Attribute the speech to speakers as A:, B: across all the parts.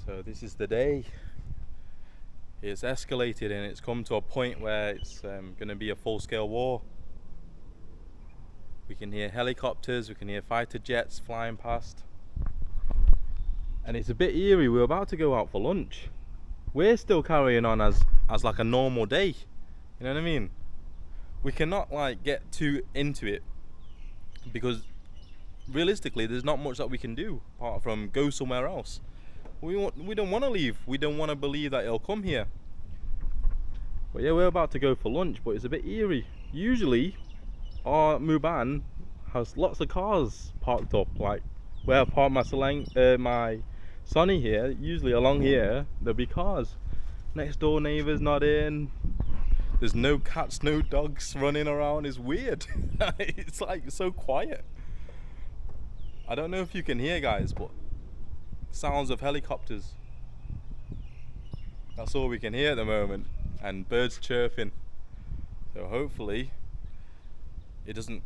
A: So this is the day. It's escalated and it's come to a point where it's going to be a full-scale war. We can hear helicopters, we can hear fighter jets flying past. And it's a bit eerie. We're about to go out for lunch. We're still carrying on as like a normal day. You know what I mean? We cannot like get too into it because realistically there's not much that we can do apart from go somewhere else. We don't want to leave. We don't want to believe that it'll come here. But yeah, we're about to go for lunch, but it's a bit eerie. Usually our Muban has lots of cars parked up, like where I park my Sonny here. Usually along here there'll be cars. Next door neighbours not in. There's no cats, no dogs running around. It's weird. It's like so quiet. I don't know if you can hear, guys, but sounds of helicopters. That's all we can hear at the moment, and birds chirping. So hopefully it doesn't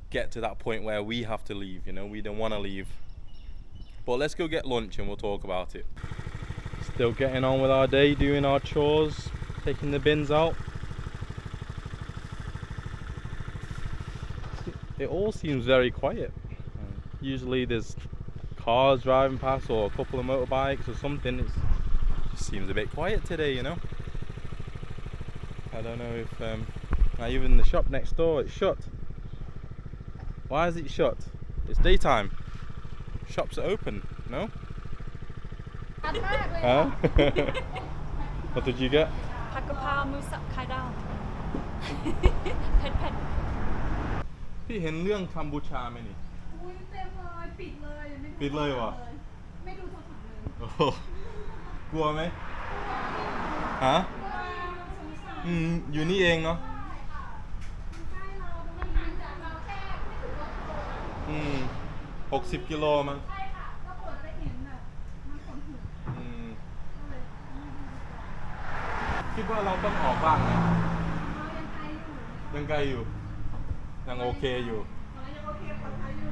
A: get to that point where we have to leave, you know, we don't want to leave. But let's go get lunch and we'll talk about it. Still getting on with our day, doing our chores, taking the bins out. It all seems very quiet. Usually there's cars driving past or a couple of motorbikes or something. It seems a bit quiet today, you know. I don't know if even the shop next door, it's shut. Why is it shut? It's daytime. Shops are open, no? Huh? What did you get?
B: ผัดกะเพราหมูสับไข่ดาว เผ็ด
A: พี่เห็นเรื่องกัมพูชาไหมนี่
C: อุ้ยเต็มเลยปิดเลยไม่ดู
A: ปิดเลยวะ
C: ไม่ดูโทรศัพท์เลย
A: โอ้โหกลัวไหมฮะอยู่นี่เองเนาะ
C: ใกล้เราตรงนี้จากเราแค่ไม่ถึง100 กิโล
A: 60 กิโลมั้ง
C: ใช่ค่ะก็เปิดได้เห็นแบบมันขนหัวก็เลย
A: คิดว่าเราต้องออกบ้างไหม
C: เรายังไกลอยู่
A: ยังไกลอยู่ยังโอเคอยู่
C: เรายังโอเคปลอดภัยอยู่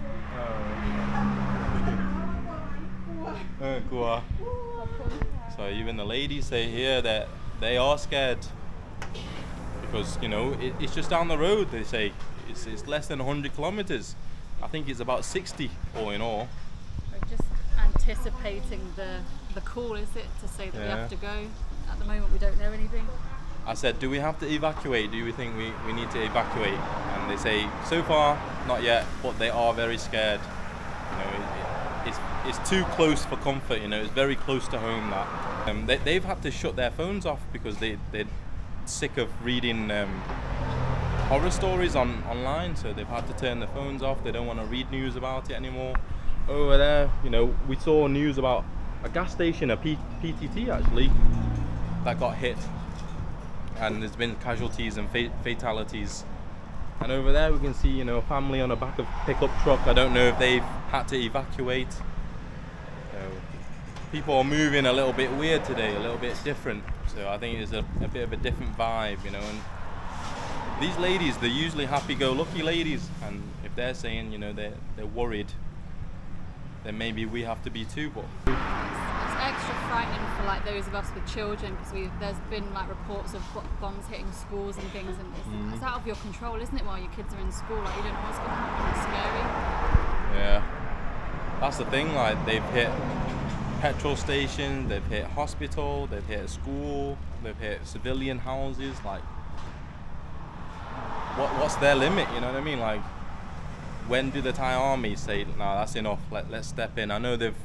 A: กลัว So even the ladies say here that they are scared because you know it's just down the road. They say it's less than 100 kilometers. I think it's about 60 all in all.
B: We're just anticipating the call, is it, to say that we have to go. At the moment we don't know anything.
A: I said, do we have to evacuate? Do we think we need to evacuate? And they say, so far, not yet, but they are very scared. You know, it's too close for comfort, you know, it's very close to home that. They've had to shut their phones off because they're sick of reading horror stories online, so they've had to turn their phones off. They don't want to read news about it anymore. Over there, you know, we saw news about a gas station, a PTT actually, that got hit. And there's been casualties and fatalities. And over there we can see, you know, a family on the back of a pickup truck. I don't know if they've had to evacuate. So people are moving a little bit weird today, a little bit different. So I think it's a bit of a different vibe, you know. And these ladies, they're usually happy-go-lucky ladies. And if they're saying, you know, they're worried, then maybe we have to be too. But
B: It's extra frightening for like those of us with children because there's been like reports of bombs hitting schools and things, and it's out of your control, isn't it? While your kids are in school, like you don't know what's going to happen. It's scary.
A: Yeah, that's the thing. Like they've hit petrol stations, they've hit hospital, they've hit a school, they've hit civilian houses. Like, what's their limit? You know what I mean? Like, when do the Thai army say, "No, that's enough. Let's step in"? I know they've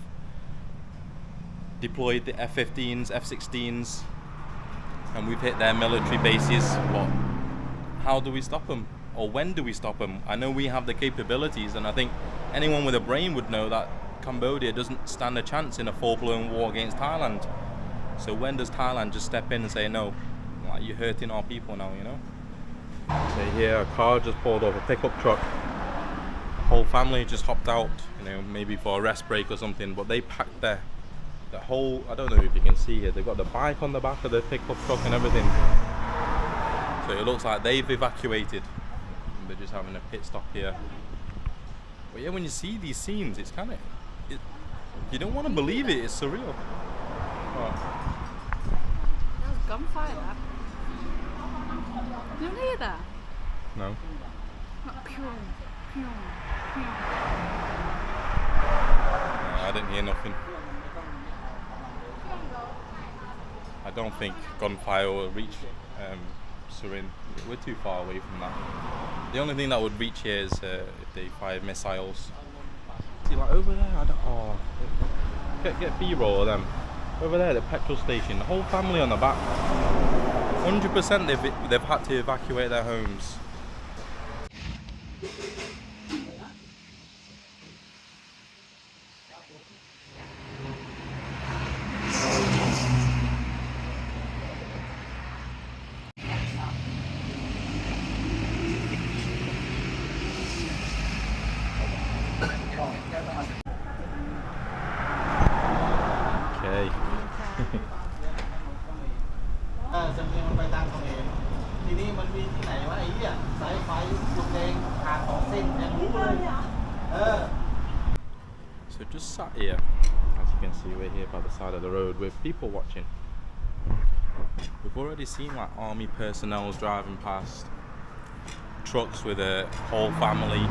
A: deployed the F-15s, F-16s, and we've hit their military bases. But how do we stop them? Or when do we stop them? I know we have the capabilities, and I think anyone with a brain would know that Cambodia doesn't stand a chance in a full-blown war against Thailand. So when does Thailand just step in and say, no, like, you're hurting our people now, you know? So here a car just pulled off a pickup truck. The whole family just hopped out, you know, maybe for a rest break or something, but they packed the whole, I don't know if you can see here, they've got the bike on the back of the pickup truck and everything. So it looks like they've evacuated. They're just having a pit stop here. But yeah, when you see these scenes, it's kind of, you don't want to believe it, it's surreal. What?
B: That was gunfire, that. You don't hear that?
A: No.
B: Like, pew, pew, pew.
A: No, I didn't hear nothing. I don't think gunfire will reach Surin. We're too far away from that. The only thing that would reach here is if they fire missiles. See, like over there, I don't. Oh, get B-roll of them. Over there, the petrol station. The whole family on the back. 100% they've had to evacuate their homes. Okay.
D: จำเนียงมันไปตามเขมรทีนี้มันมีที่ไหนวะไอ้เหี้ยสายไฟลูกแดงขาด2เส้นเนี่ยรู้เลย
A: So just sat here, as you can see, we're here by the side of the road with people watching. We've already seen like army personnel driving past, trucks with a whole family.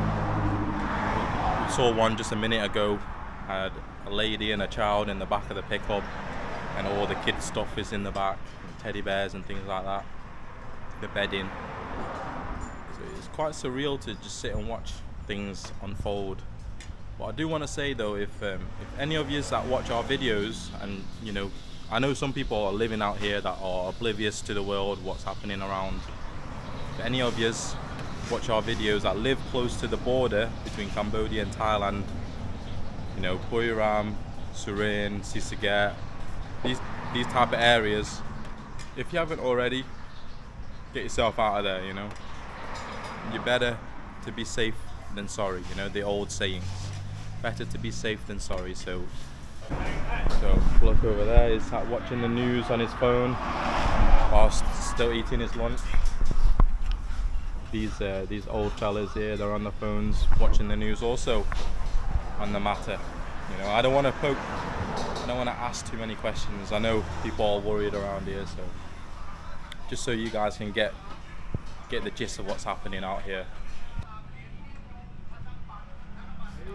A: We saw one just a minute ago, had a lady and a child in the back of the pickup, and all the kids' stuff is in the back, teddy bears and things like that, the bedding. So it's quite surreal to just sit and watch things unfold. What I do want to say though, if any of you that watch our videos, and you know, I know some people are living out here that are oblivious to the world, what's happening around. If any of you watch our videos that live close to the border between Cambodia and Thailand, you know, Buriram, Surin, Sisaget, these type of areas, if you haven't already, get yourself out of there, you know. You're better to be safe than sorry, you know, the old sayings. Better to be safe than sorry. So look over there, he's watching the news on his phone whilst still eating his lunch. These old fellas here, they're on the phones watching the news also on the matter. You know, I don't want to ask too many questions. I know people are worried around here, so just so you guys can get the gist of what's happening out here.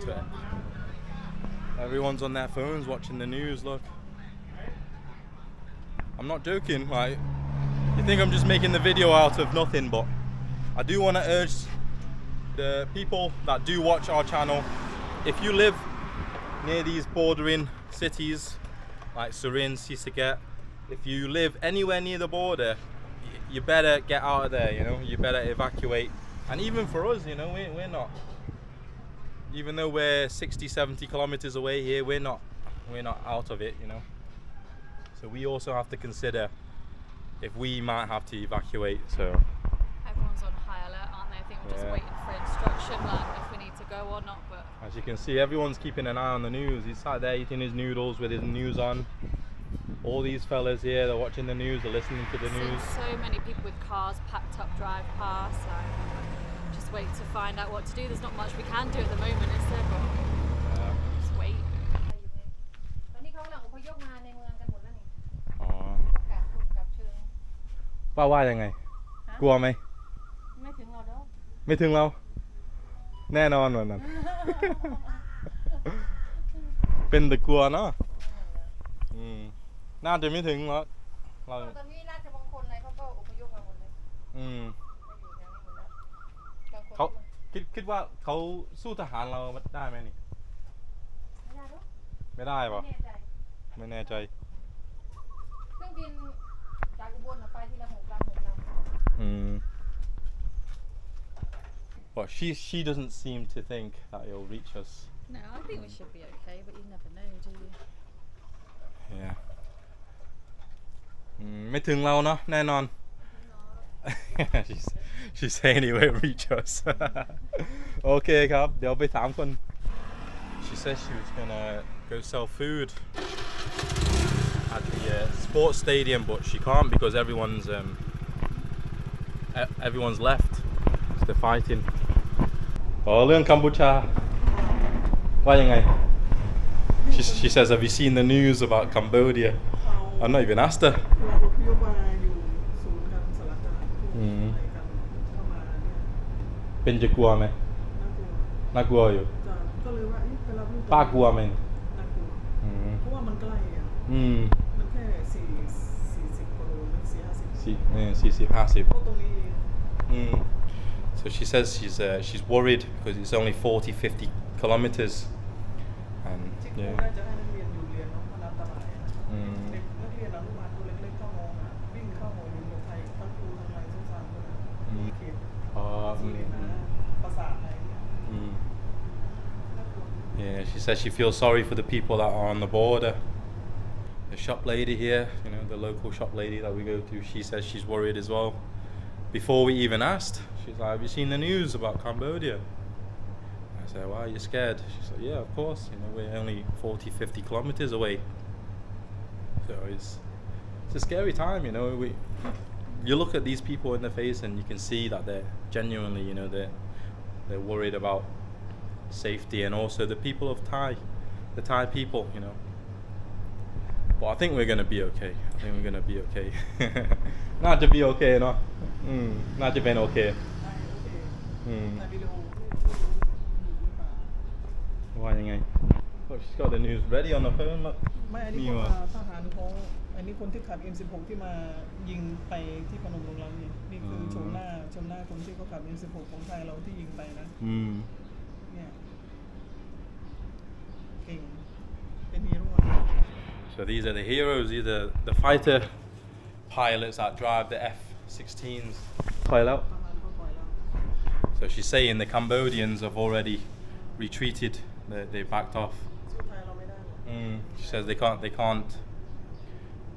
A: So, everyone's on their phones watching the news, look. I'm not joking, like, you think I'm just making the video out of nothing, but I do want to urge the people that do watch our channel, if you live near these bordering cities like Surin, Sisaget, if you live anywhere near the border, you better get out of there, you know, you better evacuate. And even for us, you know, we're not, even though we're 60-70 kilometers away here, we're not out of it, you know. So we also have to consider if we might have to evacuate. So
B: Everyone's on high alert, aren't they? I think we're just waiting for instruction, like if we need to go or not. But
A: as you can see, everyone's keeping an eye on the news. He's sat there eating his noodles with his news on. All these fellas here, they're watching the news, they're listening to the news.
B: So many people with cars packed up drive past. Like, just wait to find out what to do. There's not much we can do at the moment, is there? But just wait.
C: ตอนนี้เขากำลังอพยพมาในเมืองกันหมดแล้วนี่
A: อ๋อ
C: กลับคุณกลับเชิง
A: ป้าว่ายังไง กลัวไหม
C: ไม่ถึงเราเด้อ
A: ไม่ถึงเรา แน่นอนวันนั้น เป็นแต่กลัวเนาะน่าจะไม่ถึงหรอกเรา
C: ตอนนี้ราชมงคลอะไรเขาก็อพยพมาหมดเลยมาอยู่แถวนี้หมดแล้วบางคน
A: เขาคิดว่าเขาสู้ทหารเราได้ไหมนี่
C: ไม่ได้หรอก
A: ไม่ได้ปะ
C: ไม่แน่ใจ
A: ไม่แน่ใจ
C: เครื่องบินจากอุบลไปทีละ6 ลำ
A: But she doesn't seem to think that it'll reach us.
B: No, I think we should be okay, but you never know, do you?
A: Yeah. ไม่ถึงเราเนาะแน่นอน she's saying it won't reach us. โอเคครับ เดี๋ยวไปถามคน She said she was gonna go sell food at the sports stadium, but she can't because everyone's left. They're fighting. อ๋อเรื่องกัมพูชาว่ายังไง She says, have you seen the news about Cambodia? I'm not even asked her
E: เราอพยพมาอยู่ศูนย์การสารกลางอะไรกันเข้ามาเนี่ย
A: เป็นจะกลัวไหม
E: น่ากลัว
A: น่ากลัวอยู่
E: จะก็เลยว่าไปรับลูก
A: ป้ากลัวไหม
E: น่ากลัวเพราะว่ามันใกล้อ่ะมันแค่40กิโลไม่40-50
A: 40-50
E: ก็ตรงนี้เอง
A: So she says she's worried because it's only 40-50 kilometers and
E: ที่ครู
A: yeah
E: น่าจะให้นักเรียนอยู่เรียนเนาะมันอันตรายอะเด็กนักเรียนอนุบาลตัวเล็กๆเข้ามองนะวิ่งเข้าโรงเรียนเมืองไทยทั้งครูทั้งอะไรสงสารคนนะเขตสุรินทร์นะประสาทอะไรเนี่ย
A: Yeah, she says she feels sorry for the people that are on the border. The shop lady here, you know, the local shop lady that we go to, she says she's worried as well. Before we even asked, she's like, have you seen the news about Cambodia? I said, why are you scared? She said, yeah, of course, you know, we're only 40-50 kilometers away. So it's a scary time, you know. You look at these people in the face and you can see that they're genuinely, you know, they're worried about safety and also the people of the Thai people, you know. But I think we're gonna be okay. Not to be okay, no. Not to be okay.
E: ในวิดีโอ
A: Whyยังไง Look, she's got the news ready on the phone. Look.
E: ไม่อันนี้คนทหารเขาอันนี้คนที่ขับ M16 ที่มายิงไปที่พนมรุ้งรังนี่คือชมหน้าคนที่เขาขับ M16 ของไทยเราที่ยิงไปนะเนี่ยเก่งเป็นฮีโร่
A: So these are the heroes. These are the fighter pilots that drive the F-16s. ถอยแล้ว
E: ทหารเขาปล่อยแล้ว
A: So she's saying the Cambodians have already retreated. They backed off.
E: สู้ไทยเราไม่ได้หรอก
A: She says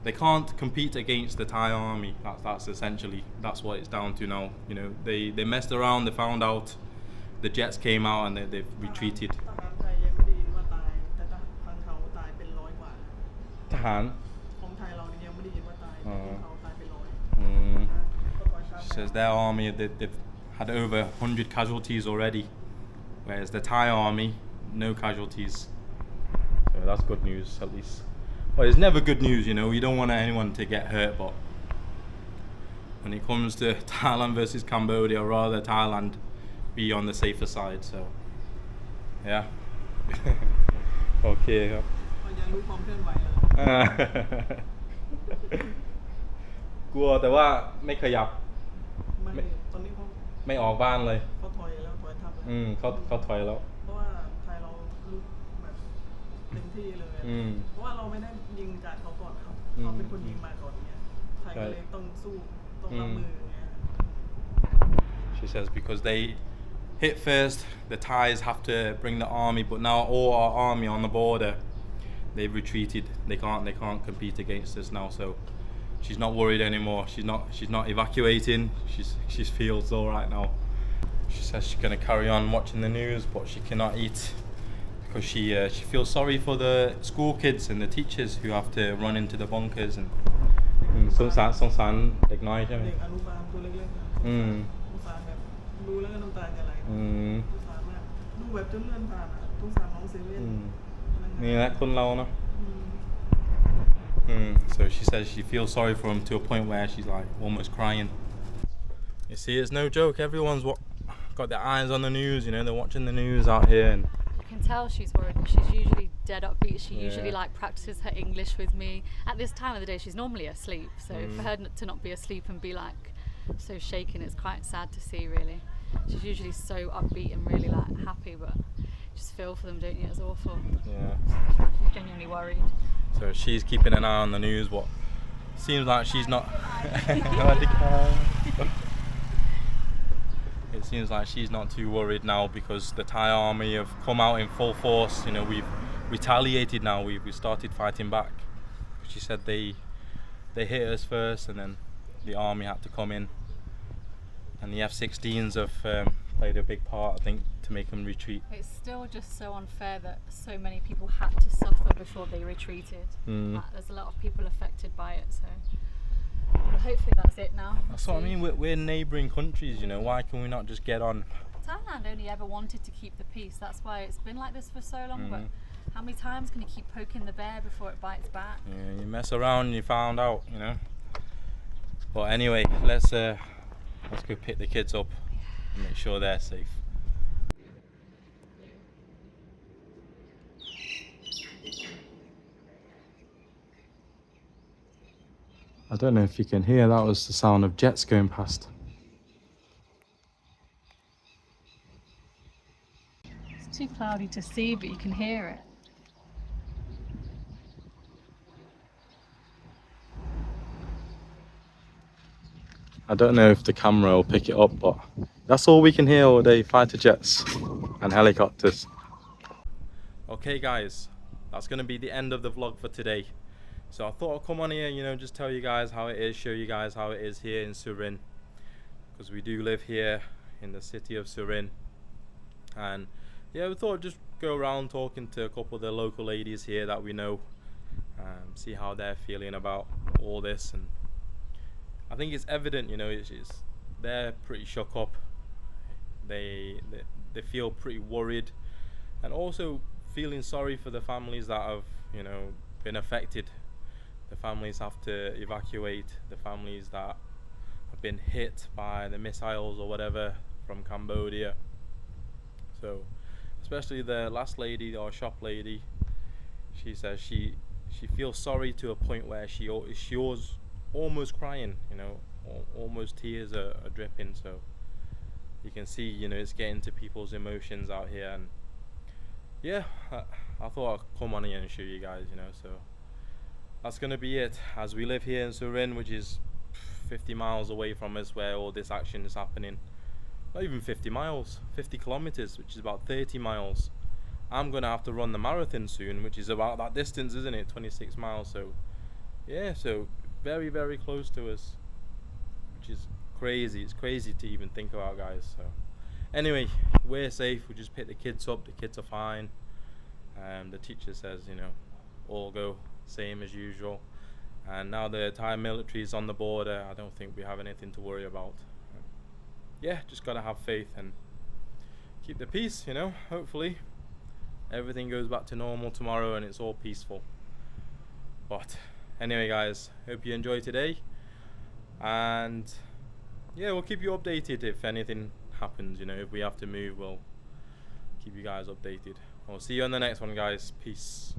A: they can't compete against the Thai army. That's essentially what it's down to now. You know, they messed around. They found out the jets came out and they've retreated.
E: ทหารไทยยังไม่ได้ยินว่าตายแต่ทหารเขาตายเป็น100 กว่า
A: ทหาร
E: ของไทยเรานี่ยังไม่ได้ยินว่าตายแต่ของเขาตายเป็น100
A: She says their army they've had over 100 casualties already, whereas the Thai army no casualties. So that's good news at least. Well, it's never good news, you know. We don't want anyone to get hurt, but when it comes to Thailand versus Cambodia, I'd rather Thailand be on the safer side. So yeah. Okay ครับ
E: มันยังรู้ความเคลื่อนไหวเลย
A: กลัวแต่ว่าไม่ขยับ
E: ไม่ตอนนี้เขา
A: ไม่ออกบ้านเลย
E: เขาถอยแล้วถอยทับแล้ว
A: เขาถอยแล้ว
E: เพราะว่าไทยเราลุกแบบเต็มที่เลยเพราะว่าเราไม่ได้ยิงจากเขาก่อนนะครับเขาเป็นคนยิงมาก่อนเงี้ยไทยก็เลยต้องสู้ต้องรับมือเงี้ย
A: She says because they hit first, the Thais have to bring the army, but now all our army on the border, they've retreated. They can't compete against us now. So she's not worried anymore. She's not evacuating. She feels all right now. She says she's gonna carry on watching the news, but she cannot eat because she feels sorry for the school kids and the teachers who have to run into the bunkers and สงสารเด็กน้อยใช่ไหม
E: เด็กอนุบาลตัวเล็กๆนะสงสารแบบดูแล้วก็น้ำตาจะไหลสงสารมากดูแบบจนเลื่อนผ่านอ่ะสงสารน้องเซเว่น
A: นี่แหละคนเราเนาะ So she says she feels sorry for him to a point where she's like almost crying. You see, it's no joke. Everyone's got their eyes on the news. You know, they're watching the news out here. And
B: You can tell she's worried because she's usually dead upbeat. She usually like practices her English with me. At this time of the day, she's normally asleep. So for her to not be asleep and be like so shaken, it's quite sad to see, really. She's usually so upbeat and really like happy, but you just feel for them, don't you? It's awful.
A: yeah.
B: She's genuinely worried.
A: So she's keeping an eye on the news. What seems like she's not. It seems like she's not too worried now because the Thai army have come out in full force. You know, we've retaliated now. We started fighting back. She said they hit us first, and then the army had to come in. And the F-16s have played a big part, I think, to make them retreat.
B: It's still just so unfair that so many people had to suffer before they retreated. There's a lot of people affected by it, so well, hopefully that's it now.
A: That's what I mean. We're neighbouring countries, you know. Why can we not just get on?
B: Thailand only ever wanted to keep the peace. That's why it's been like this for so long. But How many times can you keep poking the bear before it bites back?
A: Yeah, you mess around and you found out, you know. But anyway, let's go pick the kids up and make sure they're safe. I don't know if you can hear, that was the sound of jets going past.
B: It's too cloudy to see, but you can hear it.
A: I don't know if the camera will pick it up, but that's all we can hear all day, fighter jets and helicopters. Okay guys, that's going to be the end of the vlog for today. So I thought I'd come on here, you know, just tell you guys how it is, show you guys how it is here in Surin, because we do live here in the city of Surin. And yeah, we thought I'd just go around talking to a couple of the local ladies here that we know, see how they're feeling about all this. And I think it's evident, you know, they're pretty shook up. They feel pretty worried, and also feeling sorry for the families that have, you know, been affected. The families have to evacuate, the families that have been hit by the missiles or whatever from Cambodia. So especially the last lady, or shop lady, she says she feels sorry to a point where she was almost crying, you know, almost tears are dripping. So you can see, you know, it's getting to people's emotions out here. And yeah, I thought I'd come on here and show you guys, you know. So that's gonna be it, as we live here in Surin, which is 50 miles away from us, where all this action is happening. Not even 50 miles, 50 kilometers, which is about 30 miles. I'm gonna have to run the marathon soon, which is about that distance, isn't it? 26 miles. So yeah, so very, very close to us, which is crazy. It's crazy to even think about, guys. So anyway, we're safe. We just picked the kids up. The kids are fine. The teacher says, you know, all go same as usual. And now the Thai military is on the border, I don't think we have anything to worry about. Yeah, just gotta have faith and keep the peace, you know. Hopefully everything goes back to normal tomorrow and it's all peaceful. But anyway guys, hope you enjoyed today, and yeah, we'll keep you updated if anything happens, you know. If we have to move, we'll keep you guys updated. I'll see you on the next one, guys. Peace.